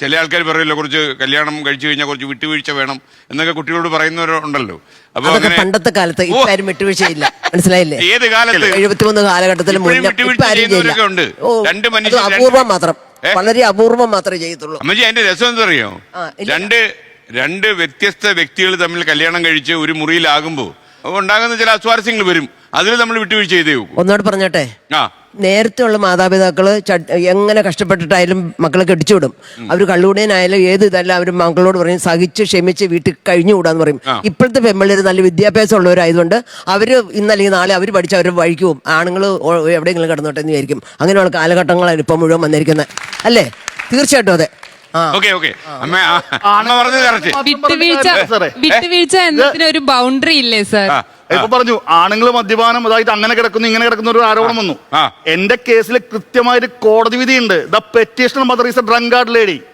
ചില ആൾക്കാർ പറയല്ലോ കുറച്ച് കല്യാണം കഴിച്ചു കഴിഞ്ഞാൽ കുറച്ച് വിട്ടുവീഴ്ച വേണം എന്നൊക്കെ കുട്ടികളോട് പറയുന്നവരുണ്ടല്ലോ. അപ്പൊ അങ്ങനെ പണ്ടത്തെ കാലത്ത് ഇപ്പൊ ആരും വിട്ടുവീഴ്ചയില്ല, മനസ്സിലായില്ലേ? ഏത് കാലത്ത് 73 കാലഘട്ടത്തിൽ ഉണ്ട്. രണ്ട് അപൂർവം മാത്രം, വളരെ അപൂർവം മാത്രമേ ചെയ്യത്തുള്ളൂ. അമ്മജി അതിന്റെ രസം എന്താ അറിയോ? രണ്ട് വ്യത്യസ്ത വ്യക്തികൾ തമ്മിൽ കല്യാണം കഴിച്ച് ഒരു മുറിയിലാകുമ്പോ ഉണ്ടാകുന്ന ചില അസ്വാരസ്യങ്ങൾ വരും. അതിൽ നമ്മൾ വിട്ടുവീഴ്ച ചെയ്തേ പോകും. ഒന്നോട് പറഞ്ഞോട്ടെ, നേരത്തെ ഉള്ള മാതാപിതാക്കള് എങ്ങനെ കഷ്ടപ്പെട്ടിട്ടായാലും മക്കളെ കെട്ടിച്ചു വിടും. അവർ കള്ളുകൂടിയനായാലും ഏത് ഇതല്ല അവർ മക്കളോട് പറയും സഹിച്ച് ക്ഷമിച്ച് വീട്ടിൽ കഴിഞ്ഞുകൂടാന്ന് പറയും. ഇപ്പോഴത്തെ പെമ്പിള്ളേര് നല്ല വിദ്യാഭ്യാസം ഉള്ളവരായതുകൊണ്ട് അവര് ഇന്നല്ലെങ്കിൽ നാളെ അവർ പഠിച്ച അവരുടെ വഴിക്ക് പോകും. ആണുങ്ങൾ എവിടെയെങ്കിലും കിടന്നോട്ടെ എന്ന് വിചാരിക്കും. അങ്ങനെയുള്ള കാലഘട്ടങ്ങളാണ് ഇപ്പം മുഴുവൻ വന്നിരിക്കുന്നത്, അല്ലേ? തീർച്ചയായിട്ടും അതെ. വിട്ടുവീഴ്ച എന്നതിന് ഒരു ബൗണ്ടറി ഇല്ലേ സർ? ഇപ്പൊ പറഞ്ഞു ആണുങ്ങൾ മദ്യപാനം അതായത് അങ്ങനെ കിടക്കുന്നു ഇങ്ങനെ കിടക്കുന്ന ഒരു ആരോപണം വന്നു. എന്റെ കേസിൽ കൃത്യമായൊരു കോടതി വിധിയുണ്ട്. The petitioner mother is a drunkard lady.